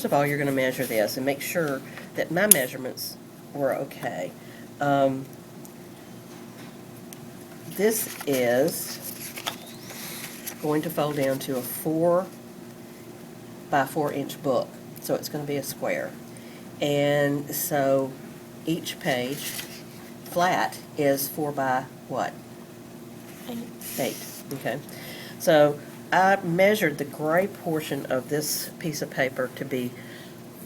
first of all, you're going to measure this and make sure that my measurements were okay. This is going to fold down to a 4 by 4 inch book, so it's going to be a square. And so each page flat is 4 by what? 8. Okay. So I measured the gray portion of this piece of paper to be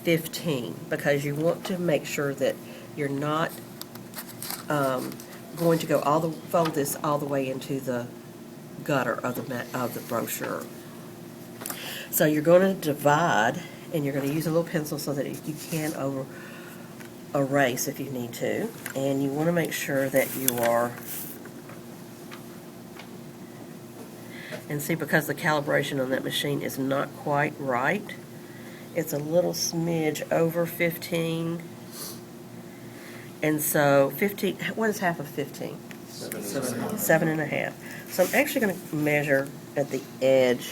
15 because you want to make sure that you're not going to go fold this all the way into the gutter of the brochure. So you're going to divide, and you're going to use a little pencil so that you can erase if you need to, and you want to make sure that you are, and see, because the calibration on that machine is not quite right, it's a little smidge over 15. And so 15, what is half of 15? 7.5. So I'm actually going to measure at the edge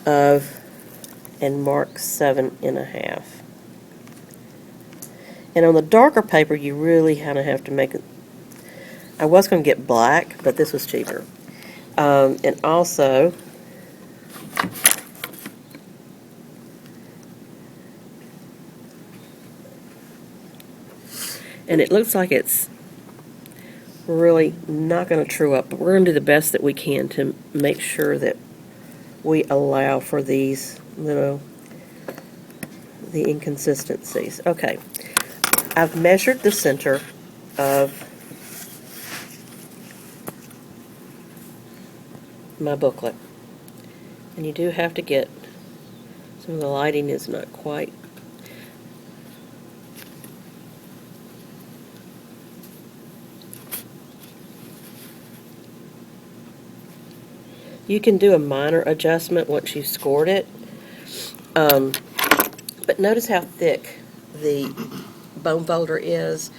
of and mark 7.5. And on the darker paper, you really kind of have to make it. I was going to get black, but this was cheaper. And also, and it looks like it's really not going to true up, but we're going to do the best that we can to make sure that we allow for these little, the inconsistencies. Okay, I've measured the center of my booklet, and you do have to get, some of the lighting is not quite. You can do a minor adjustment once you've scored it, but notice how thick the bone folder is.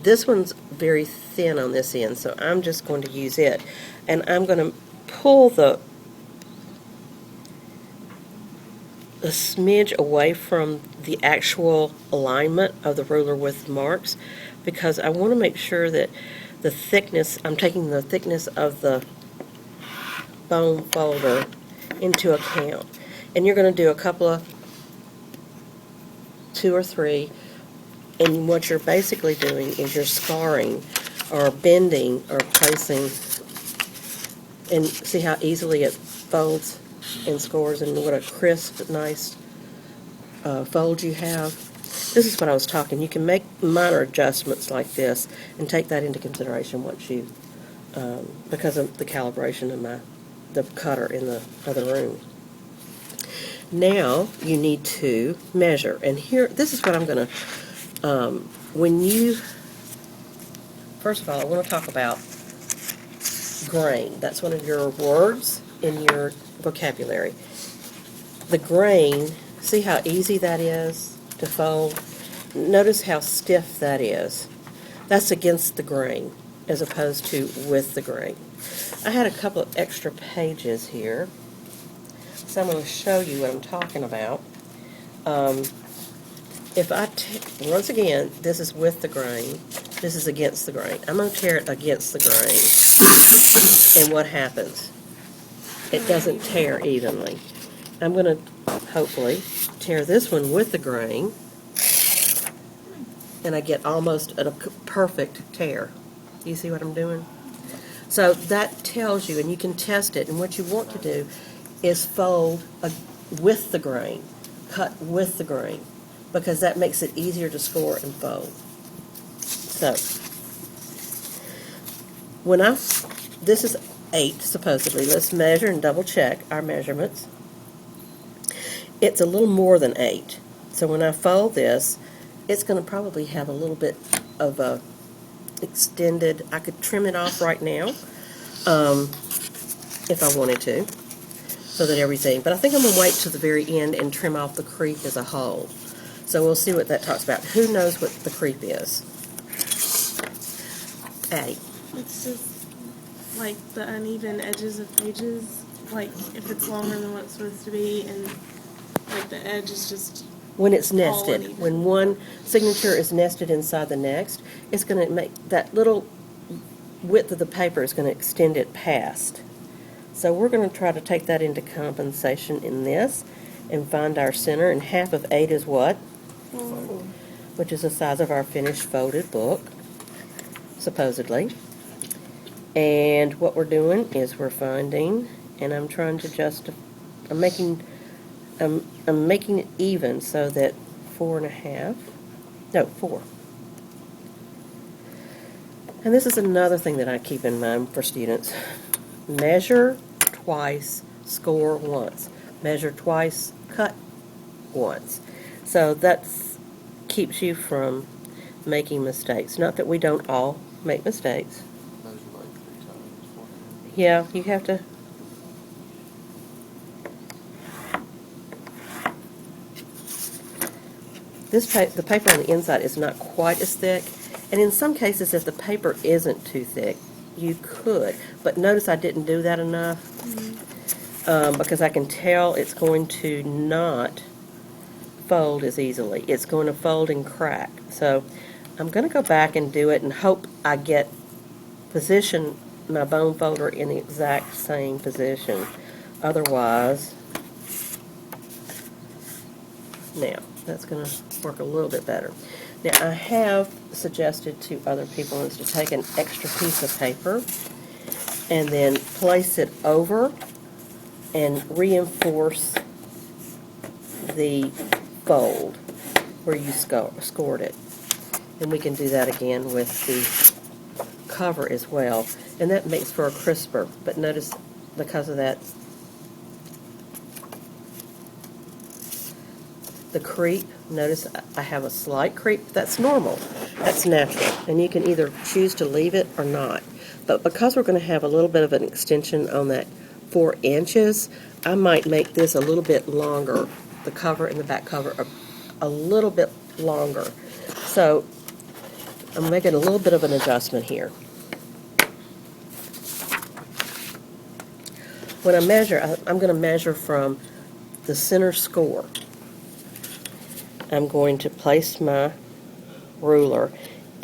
This one's very thin on this end, so I'm just going to use it, and I'm going to pull the smidge away from the actual alignment of the ruler with marks, because I want to make sure that the thickness, I'm taking the thickness of the bone folder into account. And you're going to do a couple of 2 or 3, and what you're basically doing is you're scarring or bending or placing, and see how easily it folds and scores, and what a crisp, nice fold you have. This is what I was talking. You can make minor adjustments like this and take that into consideration once you, because of the calibration of the cutter in the other room. Now you need to measure, and here, this is what I'm going to, when you, first of all, I want to talk about grain. That's one of your words in your vocabulary. The grain, see how easy that is to fold? Notice how stiff that is. That's against the grain as opposed to with the grain. I had a couple of extra pages here, so I'm going to show you what I'm talking about. If I, once again, this is with the grain, this is against the grain. I'm going to tear it against the grain, and what happens? It doesn't tear evenly. I'm going to, hopefully, tear this one with the grain, and I get almost a perfect tear. Do you see what I'm doing? So that tells you, and you can test it, and what you want to do is fold with the grain, cut with the grain, because that makes it easier to score and fold. So, when this is 8 supposedly, let's measure and double check our measurements. It's a little more than 8. So when I fold this, it's going to probably have a little bit of a extended, I could trim it off right now if I wanted to, so that everything, but I think I'm going to wait to the very end and trim off the creep as a whole. So we'll see what that talks about. Who knows what the creep is? Addie. It's just like the uneven edges of pages, like if it's longer than what it's supposed to be, and Like the edge is just When it's all nested, uneven. when one signature is nested inside the next, it's going to make that little width of the paper is going to extend it past. So we're going to try to take that into compensation in this and find our center, and half of 8 is what? Which is the size of our finished folded book, supposedly. And what we're doing is we're finding, and I'm trying to I'm making it even so that 4.5, no, 4. And this is another thing that I keep in mind for students. Measure twice, score once. Measure twice, cut once. So that keeps you from making mistakes. Not that we don't all make mistakes. Measure like 3 times, 4 times. Yeah, you have to. The paper on the inside is not quite as thick, and in some cases, if the paper isn't too thick, you could. But notice I didn't do that enough, because I can tell it's going to not fold as easily. It's going to fold and crack. So I'm going to go back and do it and hope I position my bone folder in the exact same position. Otherwise, now, that's going to work a little bit better. Now, I have suggested to other people is to take an extra piece of paper and then place it over and reinforce the fold where you scored it. And we can do that again with the cover as well. And that makes for a crisper. But notice, because of that, the creep, notice I have a slight creep. That's normal. That's natural. And you can either choose to leave it or not. But because we're going to have a little bit of an extension on that 4 inches, I might make this a little bit longer. The cover and the back cover are a little bit longer. So I'm making a little bit of an adjustment here. When I measure, I'm going to measure from the center score. I'm going to place my ruler,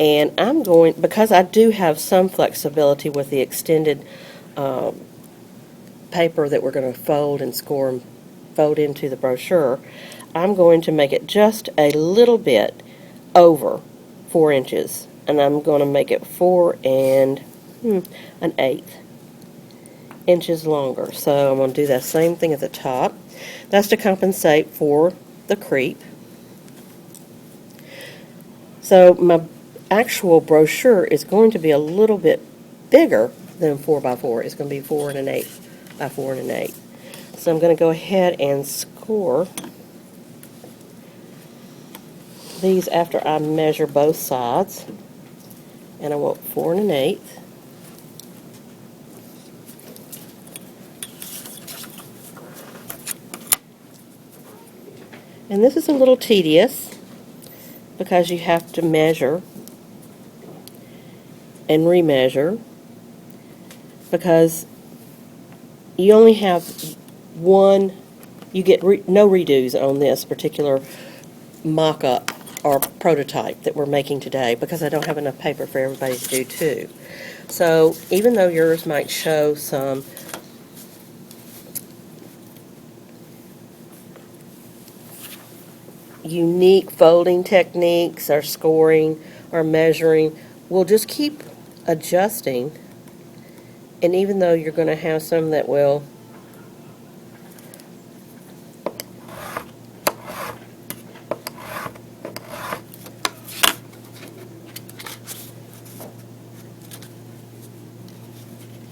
and I'm going, because I do have some flexibility with the extended paper that we're going to fold and score and fold into the brochure, I'm going to make it just a little bit over 4 inches, and I'm going to make it 4 1/8 inches longer. So I'm going to do that same thing at the top. That's to compensate for the creep. So my actual brochure is going to be a little bit bigger than 4 by 4. It's going to be 4 1/8 by 4 1/8. So I'm going to go ahead and score these after I measure both sides. And I want 4 1/8. And this is a little tedious because you have to measure and remeasure, because you only have one, you get no redos on this particular mock-up or prototype that we're making today, because I don't have enough paper for everybody to do two. So even though yours might show some unique folding techniques or scoring or measuring, we'll just keep adjusting. And even though you're going to have some that will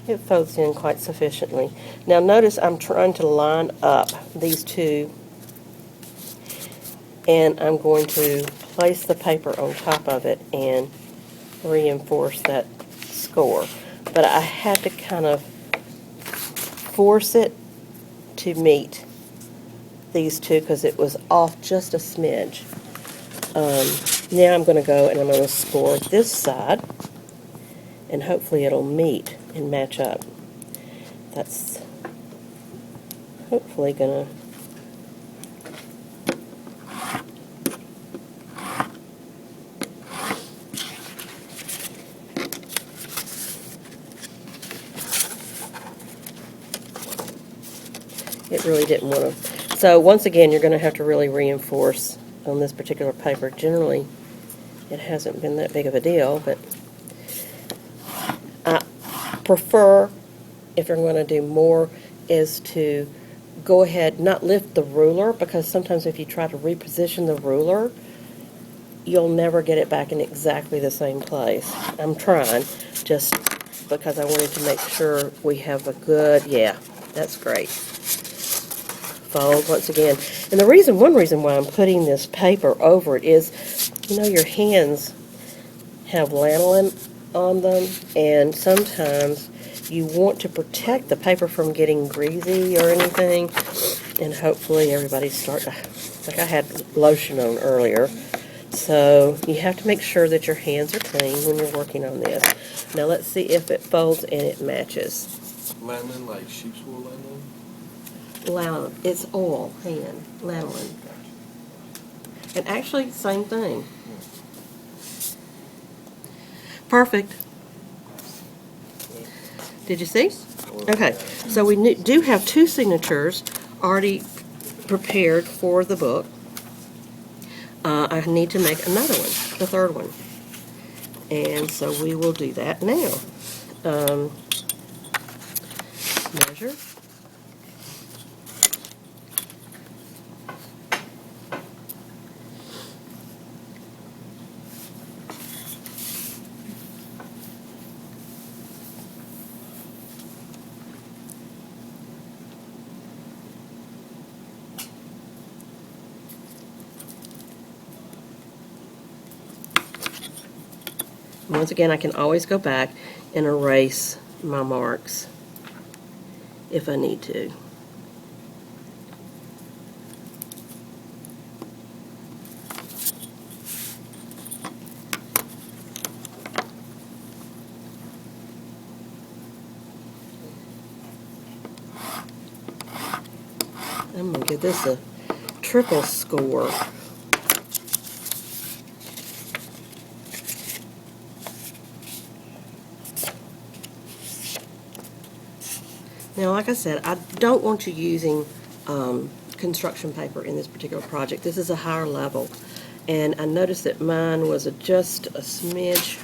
it folds in quite sufficiently. Now notice I'm trying to line up these two, and I'm going to place the paper on top of it and reinforce that score. But I had to kind of force it to meet these two because it was off just a smidge. Now I'm going to go and I'm going to score this side, and hopefully it'll meet and match up. That's hopefully going to really didn't want to. So once again, you're going to have to really reinforce on this particular paper. Generally, it hasn't been that big of a deal, but I prefer, if you're going to do more, is to go ahead, not lift the ruler, because sometimes if you try to reposition the ruler, you'll never get it back in exactly the same place. I'm trying, just because I wanted to make sure we have a good, yeah, that's great. Fold once again. And one reason why I'm putting this paper over it is, you know, your hands have lanolin on them, and sometimes you want to protect the paper from getting greasy or anything, and hopefully everybody's starting, like I had lotion on earlier, so you have to make sure that your hands are clean when you're working on this. Now let's see if it folds and it matches. Lanolin, like sheep's wool lanolin? Lanolin, it's oil, hand, lanolin. And actually, same thing. Perfect. Did you see? Okay, so we do have 2 signatures already prepared for the book. I need to make another one, the 3rd one. And so we will do that now. Measure. Once again, I can always go back and erase my marks if I need to. I'm going to give this a triple score. Now, like I said, I don't want you using construction paper in this particular project. This is a higher level. And I noticed that mine was just a smidge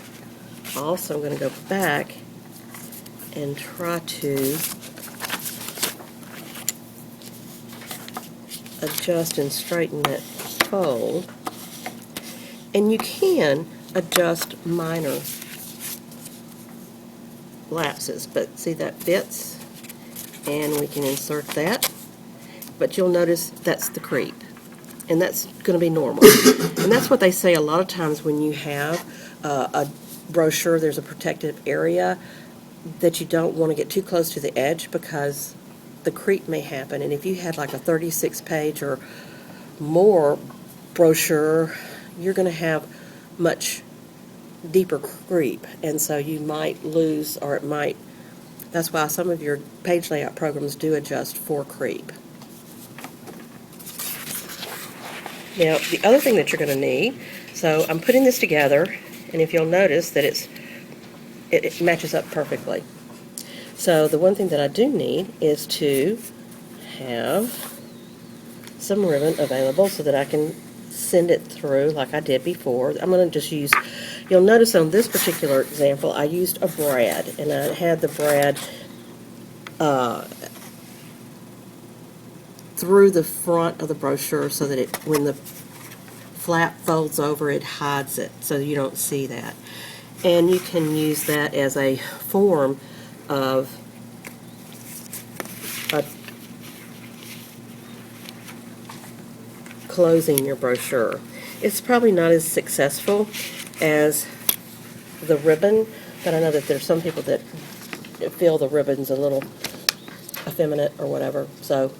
off, so I'm going to go back and try to adjust and straighten that fold. And you can adjust minor lapses, but see, that fits, and we can insert that, but you'll notice that's the creep, and that's going to be normal. And that's what they say a lot of times when you have a brochure, there's a protective area that you don't want to get too close to the edge, because the creep may happen. And if you had like a 36-page or more brochure, you're going to have much deeper creep, and so you might lose, or it might, that's why some of your page layout programs do adjust for creep. Now, the other thing that you're going to need, so I'm putting this together, and if you'll notice that it matches up perfectly. So the one thing that I do need is to have some ribbon available so that I can send it through like I did before. I'm going to just use, you'll notice on this particular example, I used a brad, and I had the brad through the front of the brochure so that when the flap folds over, it hides it so you don't see that. And you can use that as a form of closing your brochure. It's probably not as successful as the ribbon, but I know that there's some people that feel the ribbon's a little effeminate or whatever. So,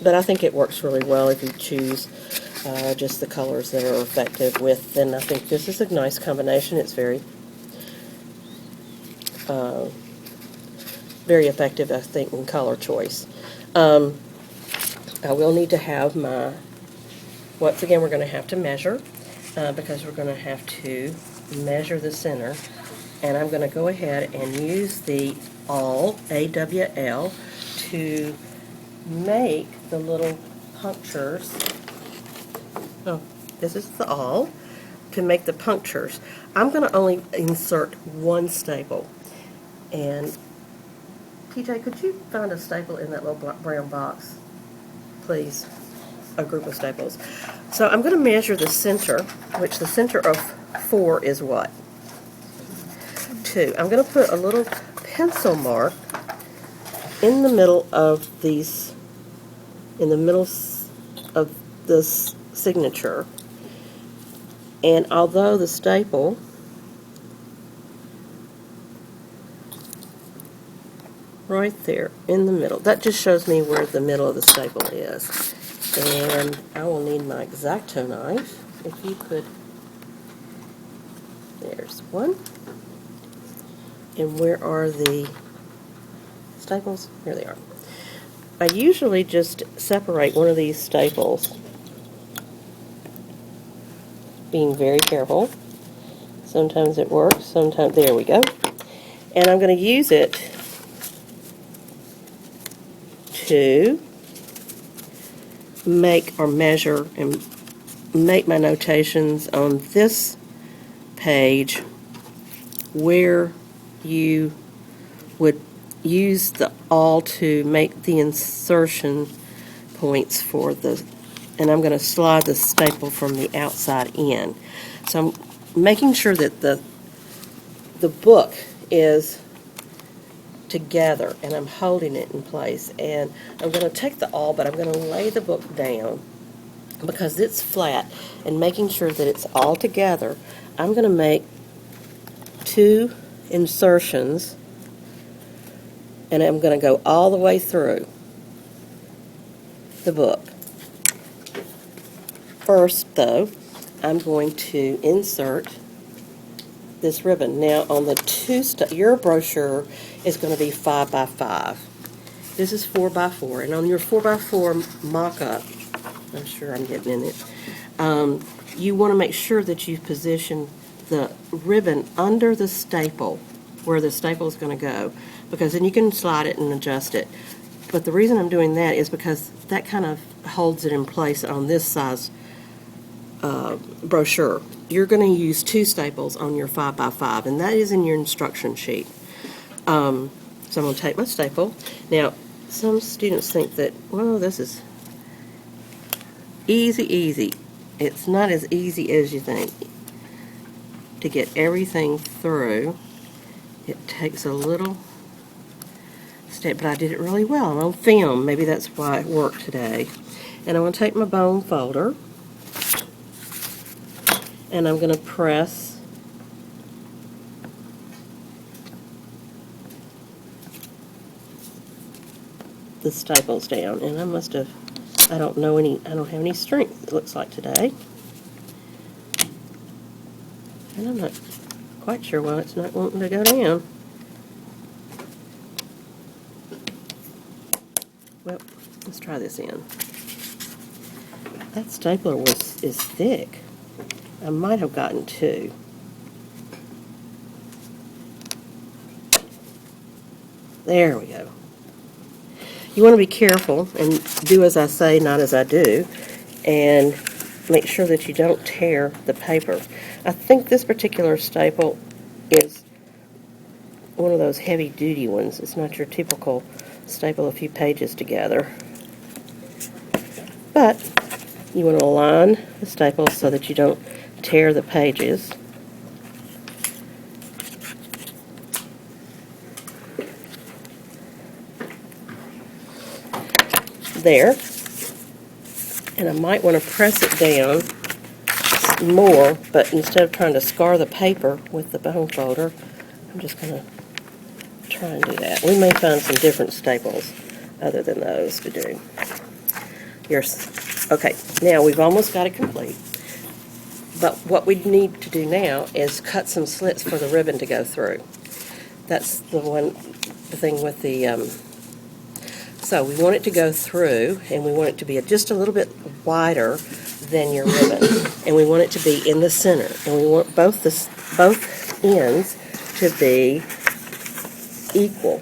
but I think it works really well if you choose just the colors that are effective with. And I think this is a nice combination. It's very, very effective, I think, in color choice. I will need to have my, once again, we're going to have to measure because we're going to have to measure the center. And I'm going to go ahead and use the AWL to make the little punctures. Oh, this is the awl to make the punctures. I'm going to only insert one staple. And TJ, could you find a staple in that little brown box, please? A group of staples. So I'm going to measure the center, which the center of 4 is what? 2. I'm going to put a little pencil mark in the middle of these, in the middle of this signature. And although the staple right there in the middle, that just shows me where the middle of the staple is. And I will need my X-Acto knife. If you could, there's one. And where are the staples? Here they are. I usually just separate one of these staples, being very careful. Sometimes it works, sometimes, there we go. And I'm going to use it to make or measure and make my notations on this page where you would use the awl to make the insertion points for the, and I'm going to slide the staple from the outside in. So I'm making sure that the book is together and I'm holding it in place. And I'm going to take the awl, but I'm going to lay the book down because it's flat, and making sure that it's all together. I'm going to make 2 insertions, and I'm going to go all the way through the book. First, though, I'm going to insert this ribbon. Now, on the your brochure is going to be 5 by 5. This is 4 by 4, and on your 4 by 4 mock-up, I'm sure I'm getting in it, you want to make sure that you position the ribbon under the staple, where the staple is going to go, because then you can slide it and adjust it. But the reason I'm doing that is because that kind of holds it in place on this size brochure. You're going to use 2 staples on your 5 by 5, and that is in your instruction sheet. So I'm going to take my staple. Now, some students think that, well, this is easy. It's not as easy as you think. To get everything through, it takes a little step, but I did it really well. I'm on film. Maybe that's why it worked today. And I'm going to take my bone folder, and I'm going to press the staples down. And I don't have any strength, it looks like, today. And I'm not quite sure why it's not wanting to go down. Well, let's try this in. That stapler is thick. I might have gotten 2. There we go. You want to be careful and do as I say, not as I do, and make sure that you don't tear the paper. I think this particular staple is one of those heavy-duty ones. It's not your typical staple a few pages together. But you want to align the staples so that you don't tear the pages. There. And I might want to press it down more, but instead of trying to scar the paper with the bone folder, I'm just going to try and do that. We may find some different staples other than those to do. Okay, now we've almost got it complete. But what we need to do now is cut some slits for the ribbon to go through. That's the thing with the... So we want it to go through, and we want it to be just a little bit wider than your ribbon, and we want it to be in the center, and we want both ends to be equal.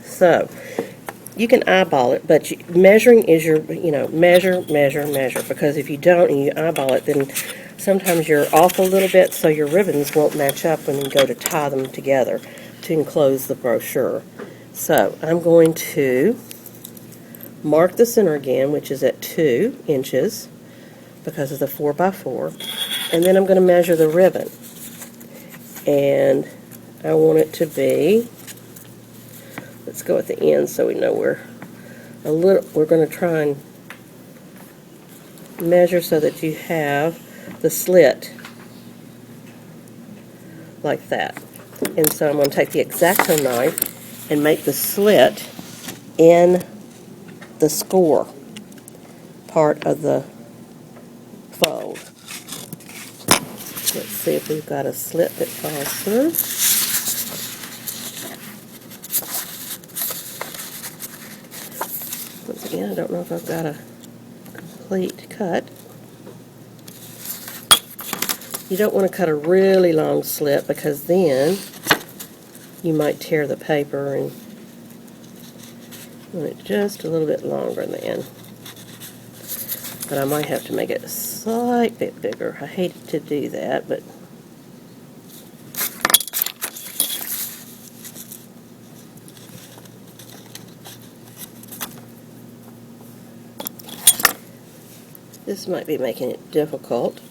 So you can eyeball it, but measuring is your, measure, measure, measure. Because if you don't and you eyeball it, then sometimes you're off a little bit, so your ribbons won't match up when you go to tie them together to enclose the brochure. So I'm going to mark the center again, which is at 2 inches because of the 4x4, and then I'm going to measure the ribbon. And I want it to be, let's go at the end so we know we're going to try and measure so that you have the slit like that. And so I'm going to take the X-Acto knife and make the slit in the score part of the fold. Let's see if we've got a slit that falls through. Once again, I don't know if I've got a complete cut. You don't want to cut a really long slit because then you might tear the paper, and you want it just a little bit longer then. But I might have to make it a slight bit bigger. I hate to do that, but this might be making it difficult.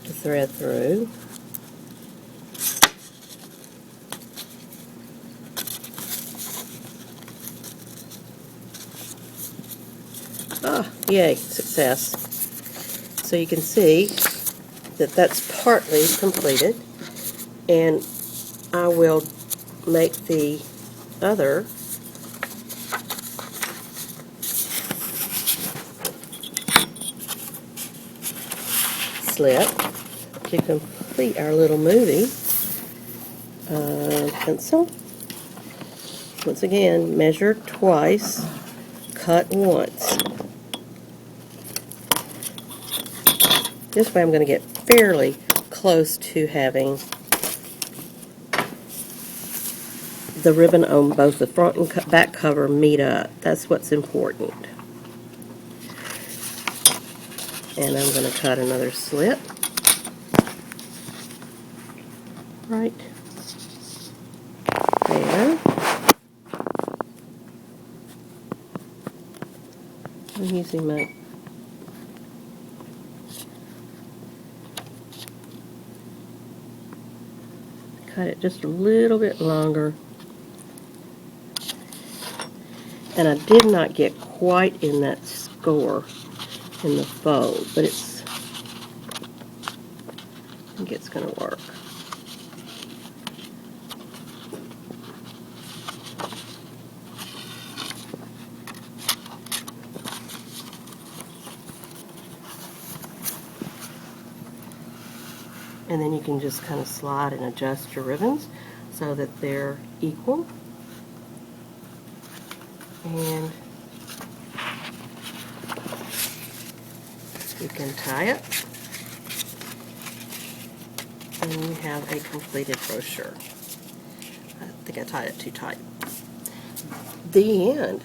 To thread through. Ah, yay, success. So you can see that that's partly completed, and I will make the other slit to complete our little movie. Pencil. Once again, measure twice, cut once. This way I'm going to get fairly close to having the ribbon on both the front and back cover meet up. That's what's important. And I'm going to cut another slit right there. I'm using my cut it just a little bit longer. And I did not get quite in that score in the fold, but I think it's going to work. And then you can just kind of slide and adjust your ribbons so that they're equal. And you can tie it, and you have a completed brochure. I think I tied it too tight. The end.